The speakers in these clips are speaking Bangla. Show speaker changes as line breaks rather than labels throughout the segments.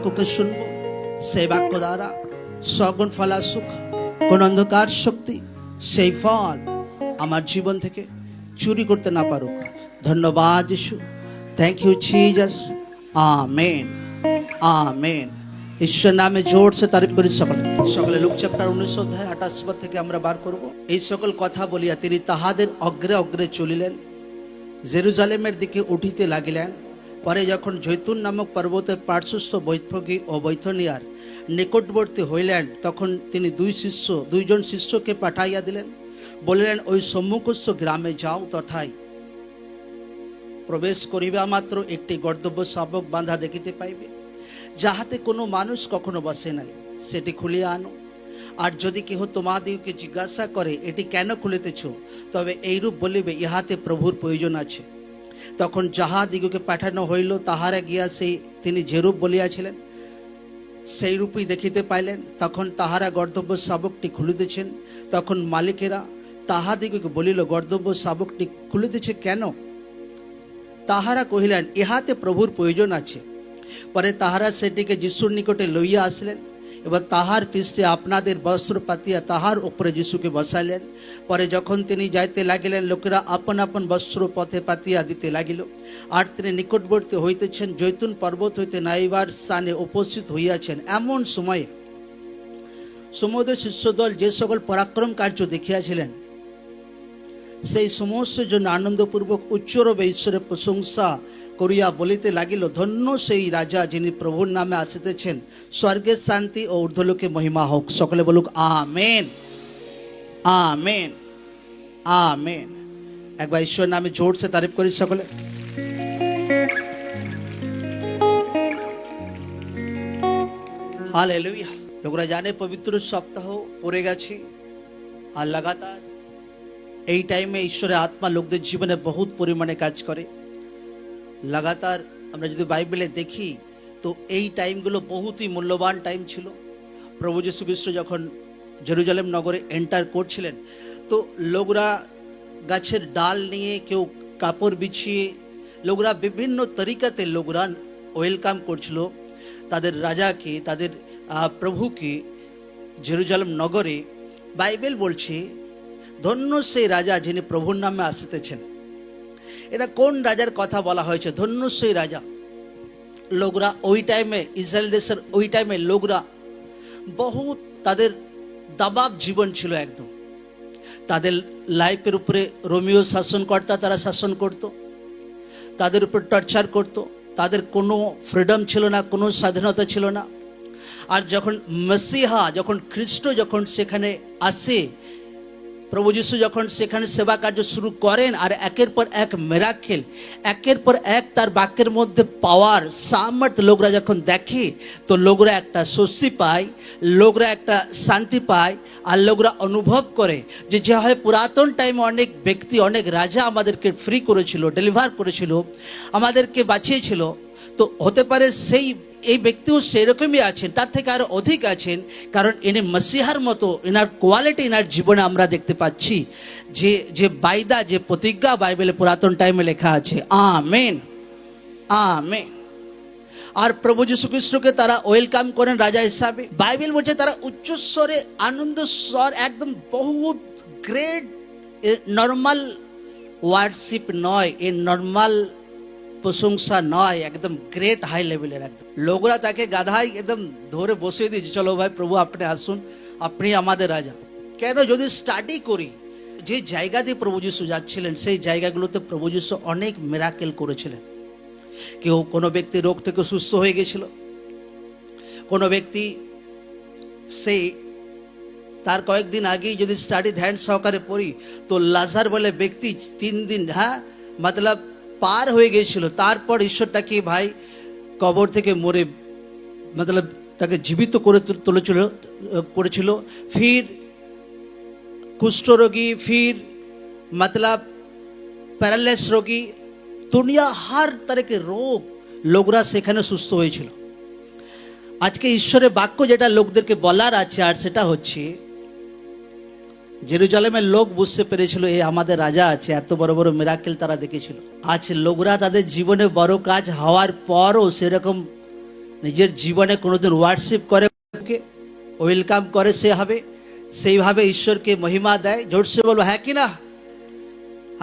বাক্যকে শুনবো, সেই বাক্য দ্বারা সগুণ ফলাসুখ, কোন অন্ধকার শক্তি সেই ফল আমার জীবন থেকে চুরি করতে না পারুক। ধন্যবাদ যিশু, thank you Jesus. Amen, amen. ঈশ্বর নামে জোর সে তারিফ করি সকলে। সকলে লুক চ্যাপ্টার 19 অধ্যায় 28 পদ থেকে আমরা বার করব। এই সকল কথা বলিয়া তিনি তাহাদের অগ্রে অগ্রে চলিলেন, জেরুজালেমের দিকে উঠিতে লাগিলেন। পরে যখন জৈতুন নামক পর্বতের পার্শ্বস্থ বৈঠকী ও বৈথনিয়ার নিকটবর্তী হইলেন, তখন তিনি দুইজন শিষ্যকে পাঠাইয়া দিলেন, বলিলেন, ওই সম্মুখস্থ গ্রামে যাও, তথায় প্রবেশ করিবা মাত্র একটি গর্দব্য শাবক বাঁধা দেখিতে পাইবে, যাহাতে কোনো মানুষ কখনো বসে নাই, সেটি খুলিয়া আনো। আর যদি কেহ তোমাদিগকে জিজ্ঞাসা করে, এটি কেন খুলিতেছ, তবে এইরূপ বলিবে, ইহাতে প্রভুর প্রয়োজন আছে। তখন যাহাদিগকে পাঠানো হইল, তাহারা গিয়া তিনি যেরূপ বলিয়াছিলেন সেই রূপই দেখিতে পাইলেন। তখন তাহারা গর্দব্য শাবকটি খুলিতেছেন। তখন মালিকেরা তাহাদিগকে বলিল, গর্দব্য শাবকটি খুলিতেছে কেন? তাহারা কহিলেন, ইহাতে প্রভুর প্রয়োজন আছে। পরে তাহারা সেটিকে যিশুর নিকটে লইয়া আসলেন, এবার তাহার পৃষ্ঠে আপনাদের বস্ত্র পাতিয়া তাহার উপরে যিশুকে বসাইলেন। পরে যখন তিনি যাইতে লাগিলেন, লোকেরা আপন আপন বস্ত্র পথে পাতিয়া দিতে লাগিল। আর তিনি নিকটবর্তী হইতেছেন, জৈতুন পর্বত হইতে নাইবার স্থানে উপস্থিত হইয়াছেন। এমন সময়ে সমুদ্র শিষ্যদল যে সকল পরাক্রম কার্য দেখিয়াছিলেন, সেই সমস্ত জন্য আনন্দপূর্বক উচ্চরবে ঈশ্বরের প্রশংসা করিয়া বলিতে লাগিল, ধন্য সেই রাজা যিনি প্রভুর নামে আসিতেছেন, স্বর্গের শান্তি ও ঊর্ধ্বলোকে মহিমা হোক। সকলে বলুক আমেন, আমেন, আমেন। একবার ঈশ্বরের নামে জোরসে তারিফ করি সকলে। হালেলুয়া। লোকরা জানে পবিত্র সপ্তাহ পড়ে গেছে, আর লাগাতার এই টাইমে ঈশ্বরের আত্মা লোকদের জীবনে বহুত পরিমাণে কাজ করে। লাগাতার আমরা যদি বাইবেলে দেখি, তো এই টাইমগুলো বহুতই মূল্যবান টাইম ছিল। প্রভু যীশু খ্রিস্ট যখন জেরুজালেম নগরে এন্টার করছিলেন, তো লোকরা গাছের ডাল নিয়ে, কেউ কাপড় বিছিয়ে, লোকরা বিভিন্ন তরিকাতে লোকরা ওয়েলকাম করছিল তাদের রাজাকে, তাদের প্রভুকে জেরুজালেম নগরে। বাইবেল বলছে, ধন্য সেই রাজা যিনি প্রভুর নামে আসিতেছেন। এটা কোন রাজার কথা বলা হয়েছে? ধন্য সেই রাজা। লোকরা ওই টাইমে, ইসরায়েল দেশের ওই টাইমে লোকরা বহুত তাদের দাবাব জীবন ছিল একদম। তাদের লাইফের উপরে রোমিও শাসনকর্তা তারা শাসন করত, তাদের উপর টর্চার করত, তাদের কোনো ফ্রিডম ছিল না, কোনো স্বাধীনতা ছিল না। আর যখন মসিহা, যখন খ্রিস্ট যখন সেখানে আসে, প্রভু যীশু যখন সেখানে সেবা কার্য শুরু করেন, আর একের পর এক মিরাকেল, একের পর এক তার বাক্যের মধ্যে পাওয়ার সামর্থ্য লোকরা যখন দেখে, তো লোকরা একটা স্বস্তি পায়, লোকরা একটা শান্তি পায়। আর লোকরা অনুভব করে যে হয় পুরাতন টাইমে অনেক ব্যক্তি, অনেক রাজা আমাদেরকে ফ্রি করেছিল, ডেলিভার করেছিল, আমাদেরকে বাঁচিয়েছিল, তো হতে পারে এই ব্যক্তিও সেরকমই আছেন, তার থেকে আরও অধিক আছেন। কারণ ইনি মসিহার মতো, এনার কোয়ালিটি এনার জীবনে আমরা দেখতে পাচ্ছি, যে বায়দা, যে প্রতিজ্ঞা বাইবেলে পুরাতন টাইমে লেখা আছে। Amen, amen. আর প্রভু যীশু খ্রিস্টকে তারা ওয়েলকাম করেন রাজা হিসাবে। বাইবেল বলছে তারা উচ্চস্বরে আনন্দ স্বর, একদম বহুত গ্রেট, নর্মাল ওয়ার্শিপ নয়, এ নর্মাল প্রশংসা নয়, একদম গ্রেট হাই লেভেলের। একদম লোকরা তাকে গাধায় একদম ধরে বসিয়ে দিয়েছে, চলো ভাই প্রভু আপনি আসুন, আপনি আমাদের রাজা। কেন? যদি স্টাডি করি, যে জায়গা দিয়ে প্রভু যীশু যাচ্ছিলেন, সেই জায়গাগুলোতে প্রভু যীশু অনেক মিরাকেল করেছিলেন। কোনো ব্যক্তি রোগ থেকে সুস্থ হয়ে গেছিল, কোনো ব্যক্তি তার কয়েকদিন আগেই যদি স্টাডি ধ্যান সহকারে পড়ি, তো লাজার বলে ব্যক্তি 3 দিন মতলব পার হয়ে গিয়েছিল। তারপর ঈশ্বর তাকে ভাই কবর থেকে মরে মতলব তাকে জীবিত করে করেছিল। ফির কুষ্ঠরোগী, ফির মতলব প্যারালাইস রোগী, দুনিয়া হার তরকের রোগ লোকরা সেখানে সুস্থ হয়েছিল। আজকে ঈশ্বরের বাক্য যেটা লোকদেরকে বলার আছে, আর সেটা হচ্ছে জেরুজালেমের লোক বুঝতে পেরেছিল এ আমাদের রাজা আছে, এত বড় বড় মিরাকেল তারা দেখেছিল। আজ লোকরা তাদের জীবনে বড় কাজ হওয়ার পরও সেরকম নিজের জীবনে কোনোদিন ওয়ার্শিপ করে, ওয়েলকাম করে, সে হবে সেইভাবে ঈশ্বরকে মহিমা দেয়। জোরসে বলো হ্যাঁ কি না?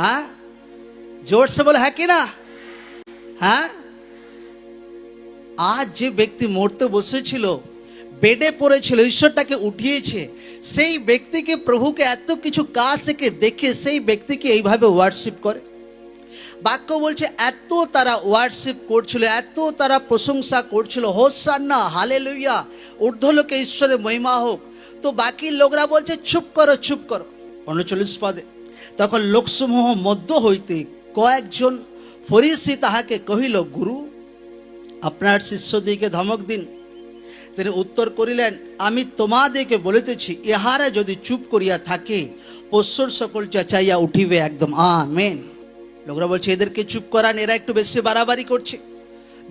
হ্যাঁ, জোরসে বলো হ্যাঁ কি না? হ্যাঁ, আজ যে ব্যক্তি মরতে বসেছিল, বেডে পড়েছিল, ঈশ্বর তাকে উঠিয়েছে, সেই ব্যক্তিকে, প্রভুকে এত কিছু কাজ থেকে দেখে সেই ব্যক্তিকে এইভাবে ওয়ার্শিপ করে। বাক্য বলছে এত তারা ওয়ার্শিপ করছিল, এত তারা প্রশংসা করছিল, হোসান্না, হালেলুয়া, ঊর্ধ্বলোকে ঈশ্বরের মহিমা হোক। তো বাকি লোকরা বলছে চুপ করো, চুপ করো। 39 পদে, তখন লোকসমূহ মধ্য হইতে কয়েকজন ফরিসি তাহাকে কহিল, গুরু, আপনার শিষ্যদিকে ধমক দিন। তিনি উত্তর করিলেন, আমি তোমাদেরকে বলিতেছি, ইহারা যদি চুপ করিয়া থাকে, পশুর সকল চেঁচাইয়া উঠিবে একদম। আমেন। লোকরা বলছে এদেরকে চুপ করান, এরা একটু বেশি বাড়াবাড়ি করছে,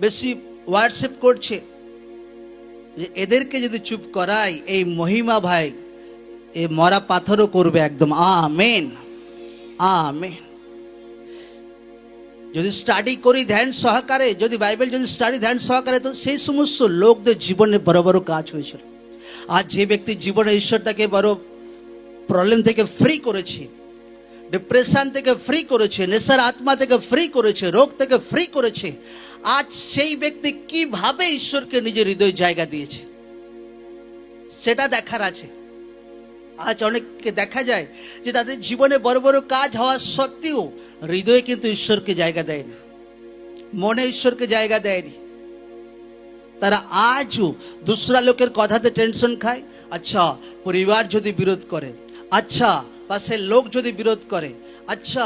বেশি ওয়ার্শিপ করছে, যে এদেরকে যদি চুপ করাই, এই মহিমা ভাই এ মরা পাথরও করবে একদম। Amen, amen. যদি স্টাডি করি ধ্যান সহকারে, যদি বাইবেল যদি স্টাডি ধ্যান সহকারে, তো সেই সমস্ত লোকদের জীবনে বড় বড় কাজ হয়েছিল। আর যে ব্যক্তি জীবনে ঈশ্বর তাকে বড় প্রবলেম থেকে ফ্রি করেছে, ডিপ্রেশন থেকে ফ্রি করেছে, নেশার আত্মা থেকে ফ্রি করেছে, রোগ থেকে ফ্রি করেছে, আজ সেই ব্যক্তি কিভাবে ঈশ্বরকে নিজের হৃদয়ে জায়গা দিয়েছে সেটা দেখার আছে। আজ অনেককে দেখা যায় যে তাদের জীবনে বড় বড় কাজ হওয়া সত্ত্বেও হৃদয়ে কিন্তু ঈশ্বরকে জায়গা দেয় না, মনে ঈশ্বরকে জায়গা দেয়নি। তারা আজও দুসরা লোকের কথাতে টেনশন খায়। আচ্ছা, পরিবার যদি বিরোধ করে, আচ্ছা পাশের লোক যদি বিরোধ করে, আচ্ছা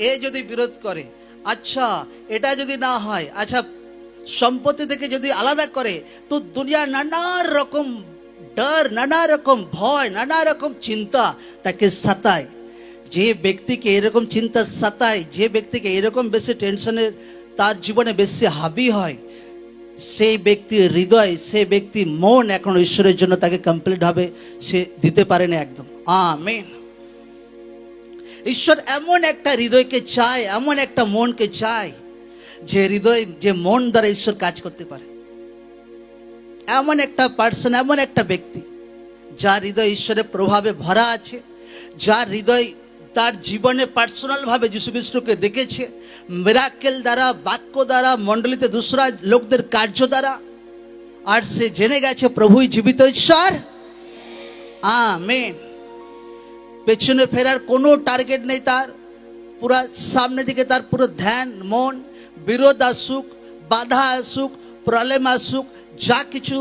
এ যদি বিরোধ করে, আচ্ছা এটা যদি না হয়, আচ্ছা সম্পত্তি থেকে যদি আলাদা করে, তো দুনিয়ার নানা রকম ডর, নানা রকম ভয়, নানা রকম চিন্তা তাকে সতায়। যে ব্যক্তিকে এরকম চিন্তা সতায়, যে ব্যক্তিকে এরকম বেশি টেনশনের তার জীবনে বেশি হাবি হয়, সেই ব্যক্তির হৃদয়, সেই ব্যক্তি মন এখন ঈশ্বরের জন্য তাকে কমপ্লিট হবে সে দিতে পারে না একদম। আমেন। ঈশ্বর এমন একটা হৃদয়কে চায়, এমন একটা মনকে চায়, যে হৃদয়, যে মন দ্বারা ঈশ্বর কাজ করতে পারে। এমন একটা পার্সন, এমন একটা ব্যক্তি যার হৃদয় ঈশ্বরের প্রভাবে ভরা আছে, যার হৃদয় তার জীবনে পার্সোনালভাবে যীশু খ্রিস্টকে দেখেছে, মিরাকেল দ্বারা, বাক্য দ্বারা, মণ্ডলীতে দুসরা লোকদের কার্য দ্বারা, আর সে জেনে গেছে প্রভুই জীবিত ঈশ্বর। আমেন। পেছনে ফেরার কোনো টার্গেট নেই তার, পুরা সামনে দিকে তার পুরো ধ্যান, মন। বিরোধ আসুক, বাধা আসুক, প্রবলেম আসুক, যা কিছু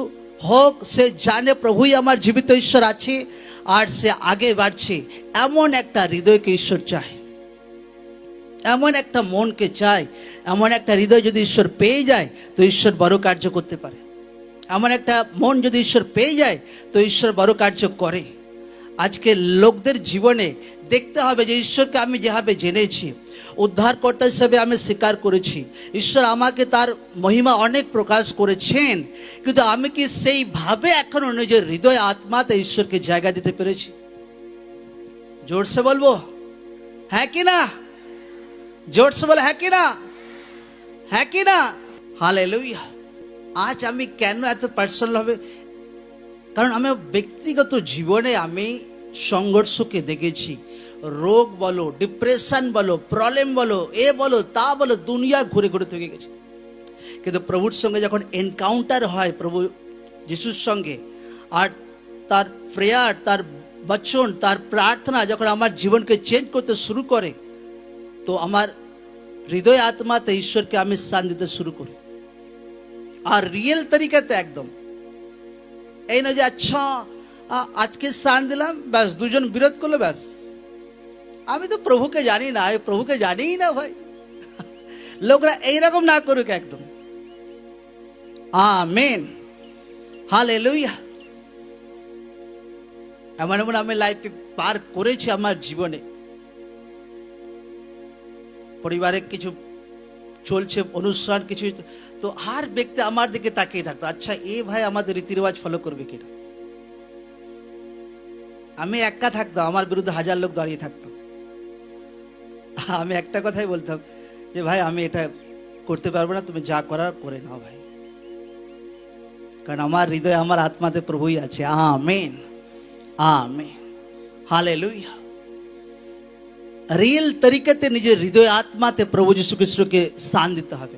হোক, সে জানে প্রভুই আমার জীবিত ঈশ্বর আছে, আর সে আগে বাড়ছে। এমন একটা হৃদয়কে ঈশ্বর চায়, এমন একটা মনকে চায়। এমন একটা হৃদয় যদি ঈশ্বর পেয়ে যায়, তো ঈশ্বর বড় কার্য করতে পারে। এমন একটা মন যদি ঈশ্বর পেয়ে যায়, তো ঈশ্বর বড় কার্য করে। আজকে লোকদের জীবনে দেখতে হবে যে ঈশ্বরকে আমি যেভাবে জেনেছি, উদ্ধারকর্তা হিসেবে আমি স্বীকার করেছি, ঈশ্বর আমাকে তার মহিমা অনেক প্রকাশ করেছেন, কিন্তু আমি কি সেইভাবে এখনো নিজের হৃদয় আত্মাতে ঈশ্বরকে জায়গা দিতে পেরেছি? জোরসে বলবো হ্যাঁ কি না? জোরসে বলে হ্যাঁ কি না? হ্যাঁ কি না? হালেলুয়া। আজ আমি কেন এত পার্সোনাল হবে? কারণ আমার ব্যক্তিগত জীবনে আমি সংঘর্ষকে দেখেছি। রোগ বলো, ডিপ্রেশন বলো, প্রবলেম বলো, এ বলো, তা বলো, দুনিয়া ঘুরে ঘুরে থেকে গেছে। কিন্তু প্রভুর সঙ্গে যখন এনকাউন্টার হয়, প্রভু যিশুর সঙ্গে, আর তার প্রেয়ার, তার বচন, তার প্রার্থনা যখন আমার জীবনকে চেঞ্জ করতে শুরু করে, তো আমার হৃদয় আত্মাতে ঈশ্বরকে আমি স্থান দিতে শুরু করি। আর রিয়েল তরিকাতে একদম, এই না যে আচ্ছা আজকে স্থান দিলাম, ব্যাস দুজন বিরোধ করলো, ব্যাস আমি তো প্রভুকে জানি না, আমি প্রভুকে জানিই না ভাই। লোকরা এইরকম না করুক একদম। Amen, hallelujah. এমন এমন আমি লাইফে পার করেছি আমার জীবনে। পরিবারে কিছু চলছে, অনুষ্ঠান কিছু, তো আর ব্যক্তি আমার দিকে তাকিয়ে থাকতো, আচ্ছা এ ভাই আমাদের রীতি রেওয়াজ ফলো করবে কিনা। আমি একা থাকতাম, আমার বিরুদ্ধে 1000 লোক দাঁড়িয়ে থাকতো। আমি একটা কথাই বলতাম যে ভাই আমি এটা করতে পারবো না, তুমি যা করার করে নাও ভাই। কারণ আমার হৃদয়ে আমার আত্মাতে প্রভুই আছে। Amen, amen, hallelujah. রিয়েল তরিকাতে নিজের হৃদয় আত্মাতে প্রভু যীশু খ্রিস্টকে স্থান দিতে হবে।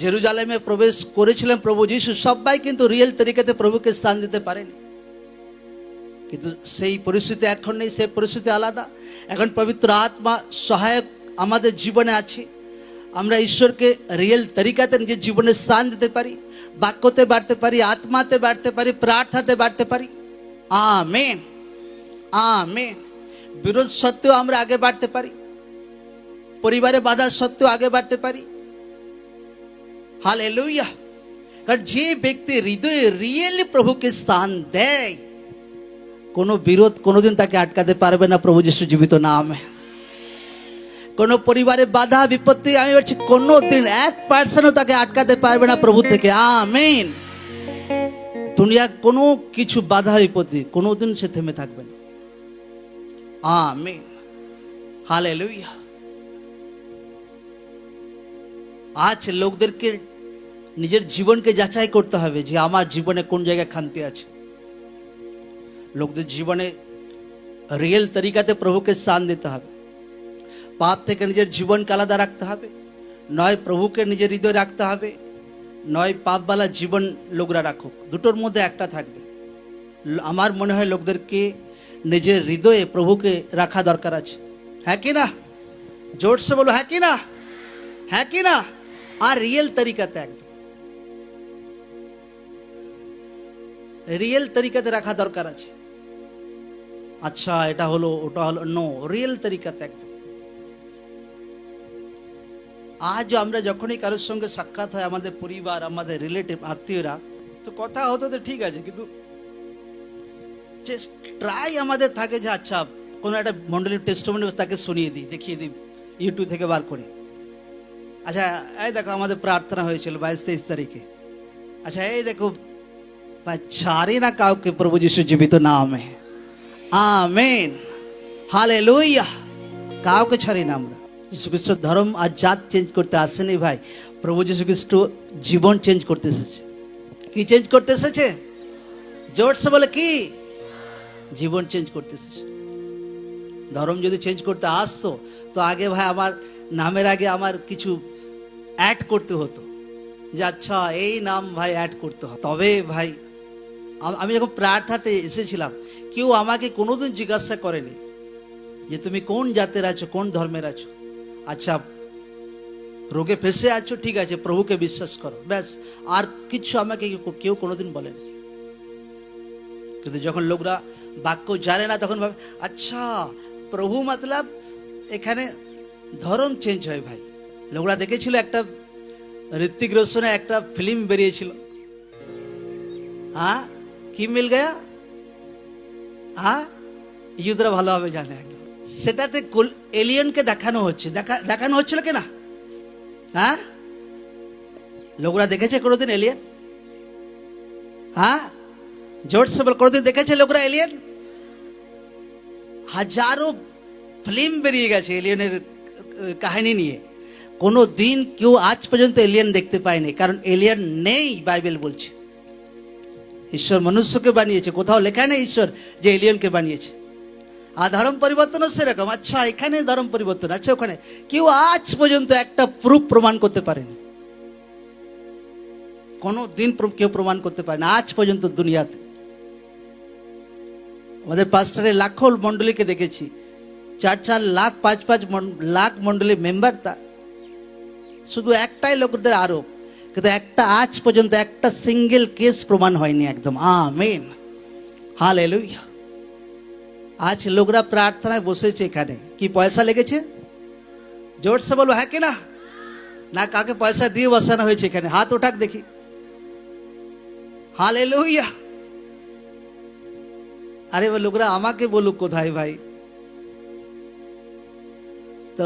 জেরুজালেমে প্রবেশ করেছিলেন প্রভু যীশু, সবাই কিন্তু রিয়েল তরিকাতে প্রভুকে স্থান দিতে পারেনি। কিন্তু সেই পরিস্থিতি এখন নেই, সেই পরিস্থিতি আলাদা। এখন পবিত্র আত্মা সহায়ক আমাদের জীবনে আছে। আমরা ঈশ্বরকে রিয়েল তরিকাতে নিজের জীবনে স্থান দিতে পারি, বাক্যতে বাড়তে পারি, আত্মাতে বাড়তে পারি, প্রার্থনাতে বাড়তে পারি। Amen, amen. বিরোধ সত্ত্বেও আমরা আগে বাড়তে পারি, পরিবারে বাধা সত্ত্বেও আগে বাড়তে পারি। হালেলুয়া। কারণ যে ব্যক্তি হৃদয়ে রিয়েলি প্রভুকে স্থান দেয়, কোনো বিরোধ কোনোদিন তাকে আটকাতে পারবে না। প্রভু যীশু জীবিত নামে। কোনো পরিবারে বাধা বিপত্তি, আমি বলছি কোনোদিন 1% তাকে আটকাতে পারবে না প্রভু থেকে। আমেন। দুনিয়া কোনো কিছু বাধা বিপত্তি কোনোদিন সে থেমে থাকবে না। Amen, hallelujah. আজ লোকদেরকে নিজের জীবনকে যাচাই করতে হবে যে আমার জীবনে কোন জায়গায় খান্তি আছে। লোকদের জীবনে রিয়েল তরিকাতে প্রভুকে স্থান দিতে হবে। পাপ থেকে নিজের জীবনকে আলাদা রাখতে হবে, নয় প্রভুকে নিজের হৃদয়ে রাখতে হবে, নয় পাপওয়ালা জীবন লোকরা রাখুক। দুটোর মধ্যে একটা থাকবে। আমার মনে হয় লোকদেরকে নিজের হৃদয়ে প্রভুকে রাখা দরকার আছে। হ্যাঁ কি না? জোরসে বলো হ্যাঁ কি না? হ্যাঁ কি না? আর রিয়েল তরিকাতে, একদম রিয়েল তরিকাতে রাখা দরকার আছে। আচ্ছা এটা হলো ওটা হলো, নো, রিয়েল তরিকাতে একদম। আজ আমরা যখনই কারোর সঙ্গে সাক্ষাৎ হয়, আমাদের পরিবার, আমাদের রিলেটিভ, আত্মীয়রা, তো কথা হতো তো ঠিক আছে, কিন্তু ট্রাই আমাদের থাকে যে আচ্ছা কোনো একটা মণ্ডলীর টেস্টিমনি তাকে শুনিয়ে দিই, দেখিয়ে দিই ইউটিউব থেকে বার করে। আচ্ছা এই দেখো আমাদের প্রার্থনা হয়েছিল 22-23 তারিখে। আচ্ছা এই দেখো, ছাড়ি না কাউকে প্রভু যীশু জীবিত নামে। Amen, hallelujah. কাউকে ছাড়ি না আমরা। যীশু খ্রিস্ট ধর্ম আর জাত চেঞ্জ করতে আসেনি ভাই, প্রভু যীশু খ্রিস্ট জীবন চেঞ্জ করতে এসেছে। কি চেঞ্জ করতে এসেছে? জোরসে বলে কি? জীবন চেঞ্জ করতে এসেছে। ধর্ম যদি চেঞ্জ করতে আসতো তো আগে ভাই আমার নামের আগে আমার কিছু অ্যাড করতে হতো, যে আচ্ছা এই নাম ভাই অ্যাড করতে হবে। তবে ভাই আমি যখন প্রার্থনাতে এসেছিলাম, কেউ আমাকে কোনোদিন জিজ্ঞাসা করেনি যে তুমি কোন জাতের আছো, কোন ধর্মের আছো। আচ্ছা রোগে ফেসে আছো, ঠিক আছে, প্রভুকে বিশ্বাস করো, ব্যাস। আর কিছু আমাকে কেউ কোনোদিন বলেনি। কিন্তু যখন লোকরা বাক্য জানে না, তখন ভাবে আচ্ছা প্রভু মতলব এখানে ধর্ম চেঞ্জ হয়। ভাই লোকরা দেখেছিল একটা ঋত্বিক রোশনের একটা ফিল্ম বেরিয়েছিল, হ্যাঁ কি মিল গয়া, হ্যাঁ ইউদরা ভালোভাবে জানে একদম। সেটাতে এলিয়েনকে দেখানো হচ্ছে, দেখানো হচ্ছিল কিনা? হ্যাঁ লোকরা দেখেছে কোনোদিন এলিয়েন? হ্যাঁ জোরসে বল, কোনোদিন দেখেছে লোকরা এলিয়েন? হাজারো ফিল্ম বেরিয়ে গেছে এলিয়েনের কাহিনী নিয়ে, কোনো দিন কেউ আজ পর্যন্ত এলিয়েন দেখতে পায়নি। কারণ এলিয়েন নেই, বাইবেল বলছে। ঈশ্বর মনুষ্যকে বানিয়েছে, কোথাও লেখা নেই ঈশ্বর যে এলিয়েনকে বানিয়েছে। আর ধর্ম পরিবর্তনও সেরকম। আচ্ছা এখানে ধর্ম পরিবর্তন, আচ্ছা ওখানে, কেউ আজ পর্যন্ত একটা প্রুফ প্রমাণ করতে পারেনি। কোনো দিন কেউ প্রমাণ করতে পারে না আজ পর্যন্ত দুনিয়াতে। আমাদের পাস্টারের লাখো মণ্ডলীকে দেখেছি, 4-4 লাখ 5-5 লাখ মণ্ডলী মেম্বার, তা শুধু একটাই লোকদের আরোপ, কিন্তু একটা আজ পর্যন্ত একটা সিঙ্গেল কেস প্রমাণ হয়নি একদম। Amen, hallelujah. আজ লোকরা প্রার্থনায় বসেছে, এখানে কি পয়সা লেগেছে? জোরসে বলো হ্যাঁ কি না? না কাকে পয়সা দিয়ে বসানো হয়েছে এখানে? হাত ওঠাক দেখি। হালেলুয়া। আরে লোকরা আমাকে বলুক কোথায় ভাই, তো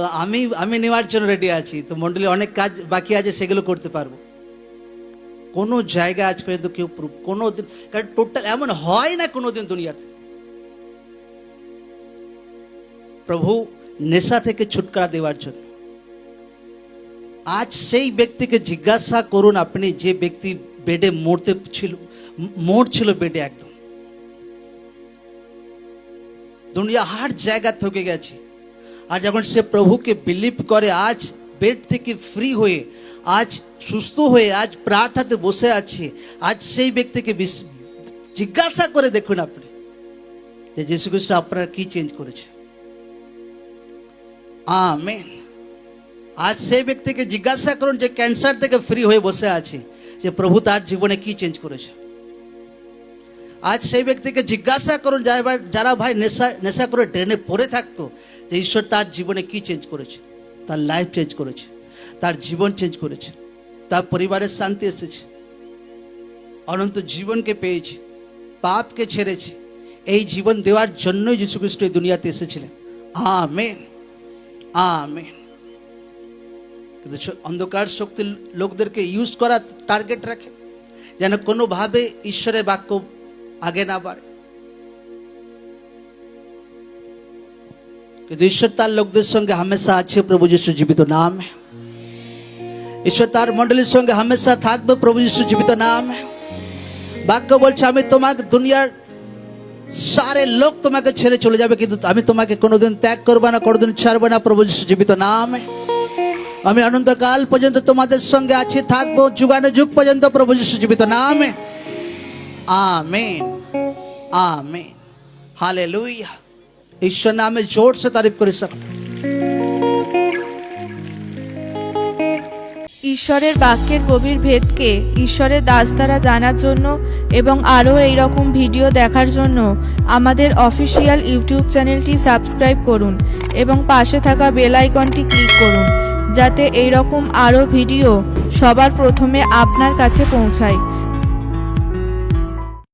আমি নেওয়ার জন্য রেডি আছি। তো মন্ডলী অনেক কাজ বাকি আছে, সেগুলো করতে পারবো। কোনো জায়গা আজ পর্যন্ত কেউ কোনো দিন, কারণ টোটাল এমন হয় না কোনো দিন দুনিয়াতে। প্রভু নেশা থেকে ছুটকারা দেওয়ার জন্য আজ সেই ব্যক্তিকে জিজ্ঞাসা করুন, আপনি যে ব্যক্তি বেডে মরছিল বেডে একদম। দুনিয়া হার জায়গা থেকে গেছে, আর যখন সে প্রভুকে বিলিভ করে, আজ বেড থেকে ফ্রি হয়ে, আজ সুস্থ হয়ে, আজ প্রার্থনাতে বসে আছে। আজ সেই ব্যক্তিকে জিজ্ঞাসা করে দেখুন আপনি যে যীশু খ্রিস্ট আপনার কি চেঞ্জ করেছে। আমেন। আজ সেই ব্যক্তিকে জিজ্ঞাসা করুন যে ক্যান্সার থেকে ফ্রি হয়ে বসে আছে, যে প্রভু তার জীবনে কি চেঞ্জ করেছে। আজ সেই ব্যক্তিকে জিজ্ঞাসা করুন যারা ভাই নেশা করে ড্রেনে পড়ে থাকতো, যে ঈশ্বর তার জীবনে কি চেঞ্জ করেছে, তার লাইফ চেঞ্জ করেছে, তার জীবন চেঞ্জ করেছে, তার পরিবারের শান্তি এসেছে, অনন্ত জীবনকে পেয়েছে, পাপকে ছেড়েছে। এই জীবন দেওয়ার জন্যই যীশু খ্রিস্ট এই দুনিয়াতে এসেছিলেন। Amen, amen. কিন্তু অন্ধকার শক্তির লোকদেরকে ইউজ করা টার্গেট রাখে, যেন কোনোভাবে ঈশ্বরের বাক্য আগে না বাড়ে। কিন্তু ঈশ্বর তার লোকদের সঙ্গে হামেশা আছে, প্রভু যীশু জীবিত নাম। ঈশ্বর তার মণ্ডলীর সঙ্গে হামেশা থাকবে, প্রভু যীশু জীবিত নাম। বাক্য বলছে, আমি তোমাকে, দুনিয়ার সারে লোক তোমাকে ছেড়ে চলে যাবে, কিন্তু আমি তোমাকে কোনোদিন ত্যাগ করবো না, কোনোদিন ছাড়বো না, প্রভু যীশু জীবিত নাম। আমি অনন্তকাল পর্যন্ত তোমাদের সঙ্গে আছি, থাকবো যুগানুযুগ পর্যন্ত, প্রভু যীশু জীবিত নামে। आमीन, आमीन, हालेलुया। ईश्वर नामे जोर से तारीफ कर सकते।
ঈশ্বরের বাক্যের গভীর ভেদকে ঈশ্বরের দাস দ্বারা জানার জন্য এবং আরও এই রকম ভিডিও দেখার জন্য আমাদের অফিসিয়াল ইউটিউব চ্যানেলটি সাবস্ক্রাইব করুন এবং পাশে থাকা বেল আইকনটি ক্লিক করুন, যাতে এই রকম আরও ভিডিও সবার প্রথমে আপনার কাছে পৌঁছায়।